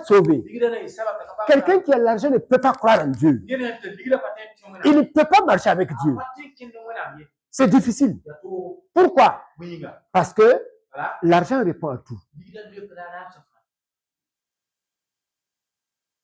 être sauvé. Quelqu'un qui a l'argent ne peut pas croire en Dieu. Il ne peut pas marcher avec Dieu. C'est difficile. Pourquoi? Parce que l'argent répond à tout.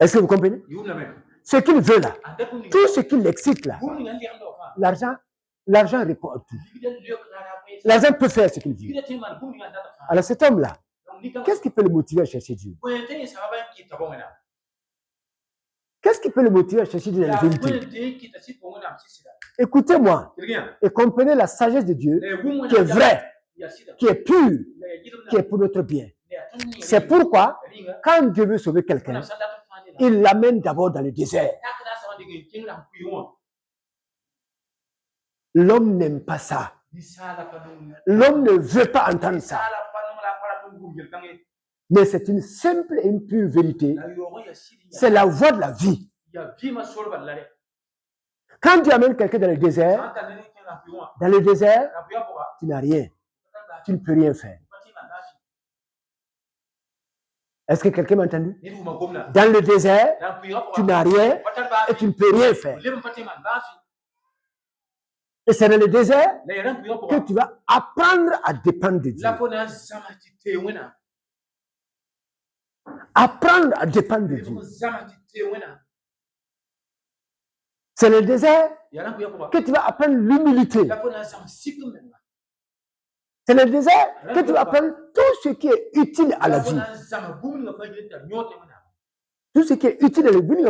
Est-ce que vous comprenez? Ce qu'il veut là, tout ce qui l'excite là, l'argent répond à tout. L'argent peut faire ce qu'il veut. Alors cet homme-là, qu'est-ce qui peut le motiver à chercher Dieu? Qu'est-ce qui peut le motiver à chercher Dieu dans la vérité? Écoutez-moi et comprenez la sagesse de Dieu qui est vraie, qui est pure, qui est pour notre bien. C'est pourquoi, quand Dieu veut sauver quelqu'un, il l'amène d'abord dans le désert. L'homme n'aime pas ça. L'homme ne veut pas entendre ça. Mais c'est une simple et une pure vérité. C'est la voie de la vie. Quand tu amènes quelqu'un dans le désert, tu n'as rien. Tu ne peux rien faire. Est-ce que quelqu'un m'a entendu? Dans le désert, tu n'as rien et tu ne peux rien faire. Et c'est dans le désert que tu vas apprendre à dépendre de Dieu. Apprendre à dépendre de Dieu. C'est le désert que tu vas apprendre l'humilité. C'est le désert que tu vas apprendre tout ce qui est utile à la vie. Tout ce qui est utile à la vie,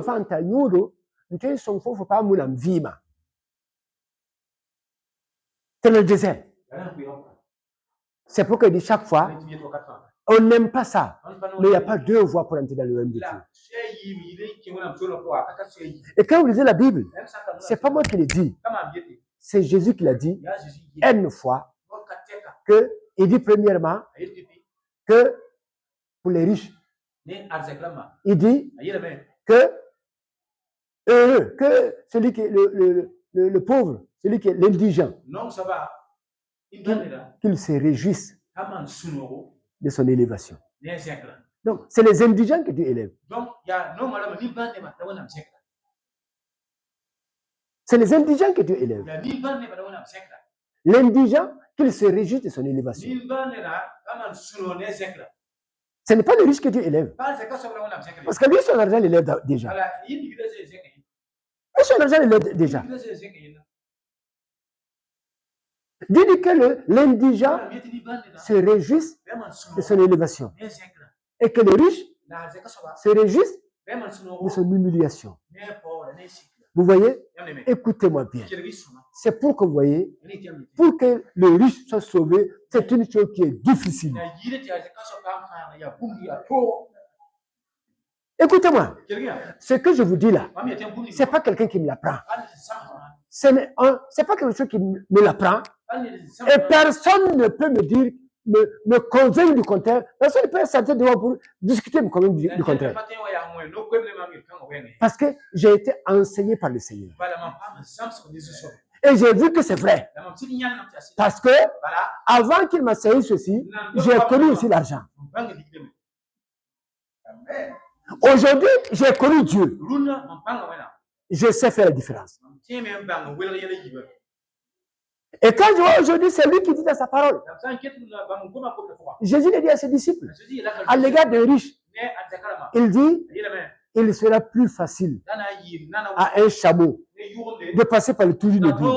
c'est le désert. C'est pourquoi il dit chaque fois, on n'aime pas ça. Mais il n'y a pas deux voies pour entrer dans le royaume de Dieu. Et quand vous lisez la Bible, ce n'est pas moi qui l'ai dit. C'est Jésus qui l'a dit une fois. Il dit premièrement que pour les riches, il dit que heureux, que celui qui est le pauvre, celui qui est l'indigent, qu'il se réjouisse de son élévation. Donc, c'est les indigents que Dieu élève. C'est les indigents que Dieu élève. L'indigent, qu'il se réjouisse de son élévation. Ce n'est pas le riche que Dieu élève. Parce que lui, son argent l'élève déjà. Lui, son argent l'élève déjà. Dieu dit que l'indigent se réjouisse de son élévation. Et que le riche se réjouisse de son humiliation. Vous voyez? Écoutez-moi bien. C'est pour que vous voyez, pour que le riche soit sauvé, c'est une chose qui est difficile. Écoutez-moi. Ce que je vous dis là, ce n'est pas quelqu'un qui me l'apprend. Ce n'est pas quelque chose qui me l'apprend. Et personne ne peut me dire, me convaincre du contraire. Personne ne peut s'arrêter devant pour discuter, me convaincre du contraire. Parce que j'ai été enseigné par le Seigneur. Et j'ai vu que c'est vrai. Parce que, avant qu'il m'enseigne ceci, j'ai connu aussi l'argent. Aujourd'hui, j'ai connu Dieu. Je sais faire la différence. Et quand je vois aujourd'hui, c'est lui qui dit dans sa parole. Jésus l'a dit à ses disciples, à l'égard des riches, il dit, il sera plus facile à un chameau de passer par le trou d'une aiguille.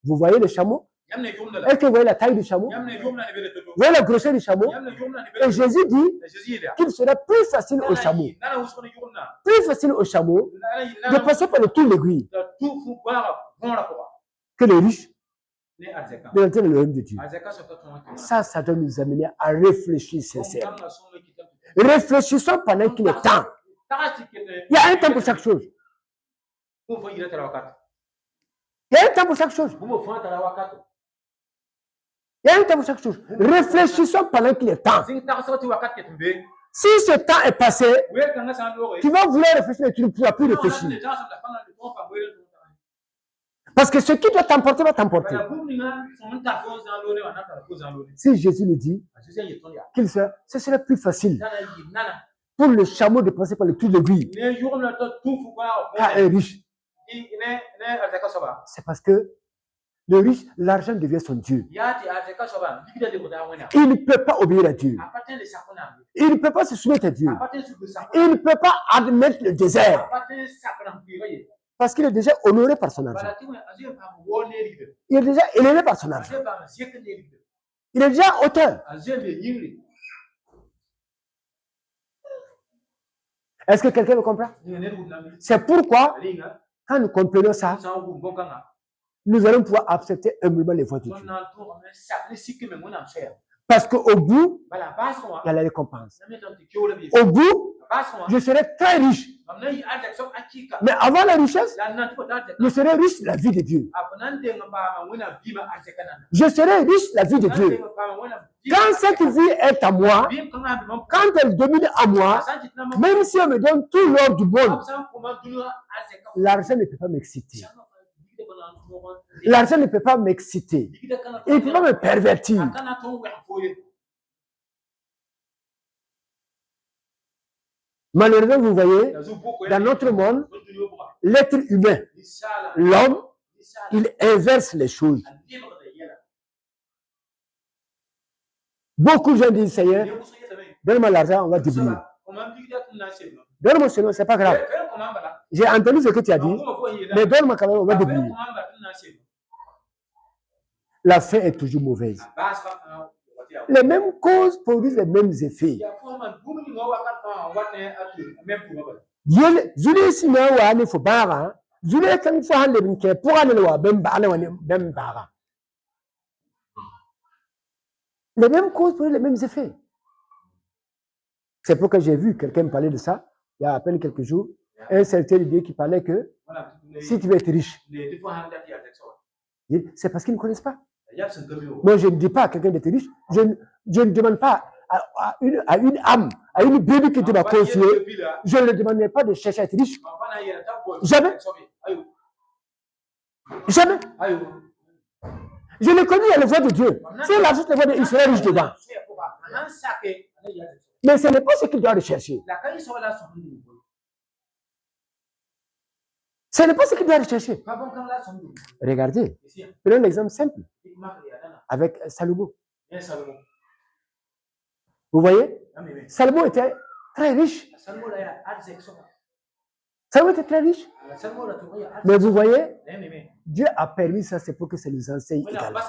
Vous voyez le chameau? Est-ce que vous voyez la taille du chameau? Vous voyez la grosseur du chameau? Et Jésus dit qu'il sera plus facile au chameau. Plus facile au chameau de passer par le trou de l'aiguille que les riches de l'entrer dans le royaume de Dieu. Ça doit nous amener à réfléchir sincèrement. Réfléchissons pendant qu'il est temps. Il y a un temps pour chaque chose. Il y a un temps pour chaque chose. Il y a un temps pour chaque chose. Réfléchissons pendant qu'il est temps. Si ce temps est passé, tu vas vouloir réfléchir, mais tu ne pourras plus réfléchir. Parce que ce qui doit t'emporter va t'emporter. Si Jésus nous dit qu'il ce serait plus facile pour le chameau de passer par le trou de l'aiguille à un riche. C'est parce que le riche, l'argent devient son Dieu. Il ne peut pas obéir à Dieu. Il ne peut pas se soumettre à Dieu. Il ne peut pas admettre le désert. Parce qu'il est déjà honoré par son argent. Il est déjà élevé par son argent. Il est déjà auteur. Est-ce que quelqu'un me comprend? C'est pourquoi, quand nous comprenons ça, nous allons pouvoir accepter humblement les voies de Dieu. Parce qu'au bout, il y a la récompense. Au bout, je serai très riche. Mais avant la richesse, je serai riche la vie de Dieu. Je serai riche la vie de Dieu. Quand cette vie est à moi, quand elle domine à moi, même si on me donne tout l'or du monde, l'argent ne peut pas m'exciter. L'argent ne peut pas m'exciter. Il ne peut pas me pervertir. Malheureusement, vous voyez, dans notre monde, l'être humain, l'homme, il inverse les choses. Beaucoup de gens disent, Seigneur, donne-moi l'argent, on va débrouiller. Donne-moi ce nom, c'est pas grave. J'ai entendu ce que tu as dit, mais donne-moi quand même, on va débrouiller. La fin est toujours mauvaise. Les mêmes causes produisent les mêmes effets. Les mêmes causes produisent les mêmes effets. C'est pourquoi j'ai vu quelqu'un me parler de ça, il y a à peine quelques jours, un certain Dieu qui parlait que si tu veux être riche, c'est parce qu'ils ne connaissent pas. Moi, je ne dis pas à quelqu'un d'être riche, je ne demande pas à une âme, à une brebis qui te m'a confié, je ne demandais pas de chercher à être riche. Jamais. Jamais. Je le connais à la voix de Dieu. Si il a juste la voix de Dieu, il serait riche dedans. Mais ce n'est pas ce qu'il doit rechercher. Ce n'est pas ce qu'il doit rechercher. Regardez, prenons l'exemple simple avec Salomon. Vous voyez, Salomon était très riche. Salomon était très riche. Mais vous voyez, Dieu a permis ça, c'est pour que ça nous enseigne également.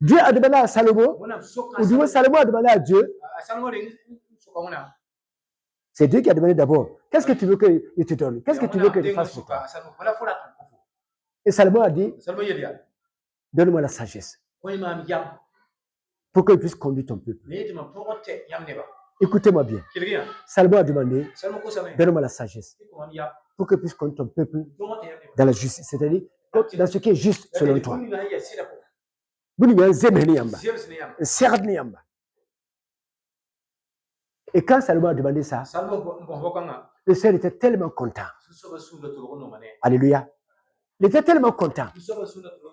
Dieu a demandé à Salomon, ou du moins Salomon a demandé à Dieu. C'est Dieu qui a demandé d'abord. Qu'est-ce que tu veux que je te donne? Qu'est-ce que tu veux que je fasse pour toi? Et Salomon a dit, donne-moi la sagesse pour que je puisse conduire ton peuple. Écoutez-moi bien. Salomon a demandé, donne-moi la sagesse pour que je puisse conduire ton peuple dans la justice, c'est-à-dire dans ce qui est juste selon toi. Et quand Salomon a demandé ça, le Seigneur était tellement content. Alléluia. Il était tellement content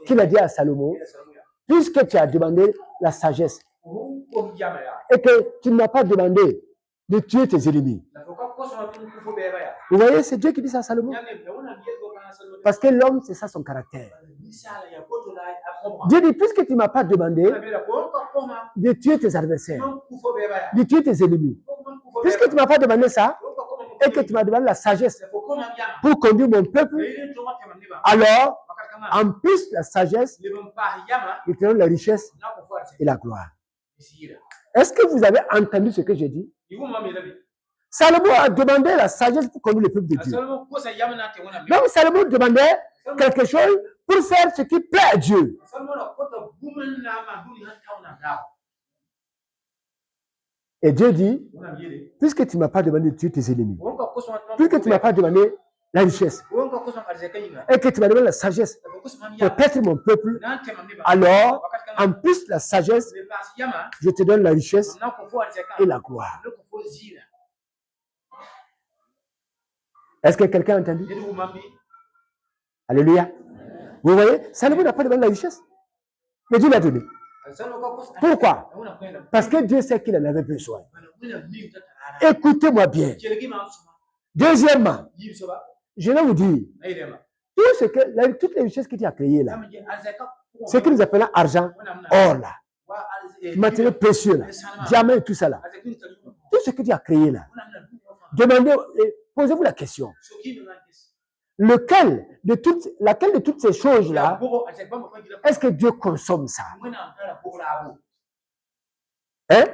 qu'il a dit à Salomon, puisque tu as demandé la sagesse et que tu ne m'as pas demandé de tuer tes ennemis. Vous voyez, c'est Dieu qui dit ça à Salomon. Parce que l'homme, c'est ça son caractère. Dieu dit, puisque tu ne m'as pas demandé de tuer tes adversaires, de tuer tes ennemis, puisque tu ne m'as pas demandé ça, et que tu m'as demandé la sagesse pour conduire mon peuple, alors, en plus de la sagesse, il te donne la richesse et la gloire. Est-ce que vous avez entendu ce que j'ai dit? Salomon a demandé la sagesse pour conduire le peuple de Dieu. Donc, Salomon demandait quelque chose pour faire ce qui plaît à Dieu. Et Dieu dit, puisque tu ne m'as pas demandé de tuer tes ennemis, puisque tu ne m'as pas demandé la richesse, et que tu m'as demandé la sagesse pour paître mon peuple, alors, en plus de la sagesse, je te donne la richesse et la gloire. Est-ce que quelqu'un a entendu? Alléluia. Vous voyez, Salomon n'a pas demandé la richesse, mais Dieu l'a donné. Pourquoi? Parce que Dieu sait qu'il en avait besoin. Écoutez-moi bien. Deuxièmement, je vais vous dire, toutes les richesses que tu as créées là, ce que nous appelons argent, or là, matériaux précieux là, diamants et tout ça là, tout ce que tu as créé là, demandez, posez-vous la question. Laquelle de toutes ces choses là, est-ce que Dieu consomme ça? Hein?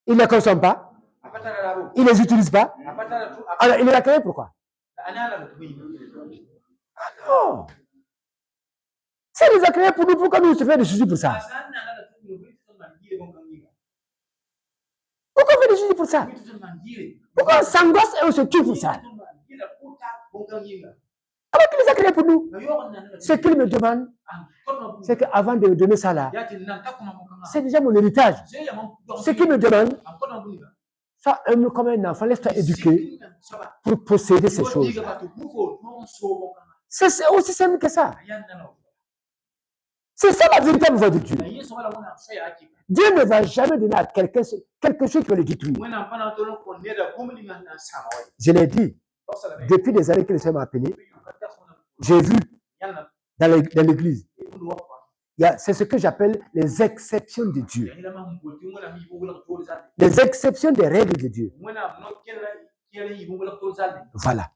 Il ne les consomme pas? Il ne les utilise pas? Alors il les a créés pourquoi? Non. Si il les a créés pour nous, pourquoi nous se fait des soucis pour ça? Pourquoi on fait des soucis pour ça? Pourquoi on s'angoisse et on se tue pour ça? Alors qu'il les a créés pour nous. Ce qu'il me demande, c'est qu'avant de me donner ça là, c'est déjà mon héritage. Ce qu'il me demande, ça, comme un enfant, laisse-toi éduquer pour posséder ces choses. C'est aussi simple que ça. C'est ça la véritable voie de Dieu. Dieu ne va jamais donner à quelqu'un quelque chose qui va le détruire. Je l'ai dit, depuis des années que le Seigneur m'a appelé, j'ai vu dans l'église, c'est ce que j'appelle les exceptions de Dieu. Les exceptions des règles de Dieu. Voilà.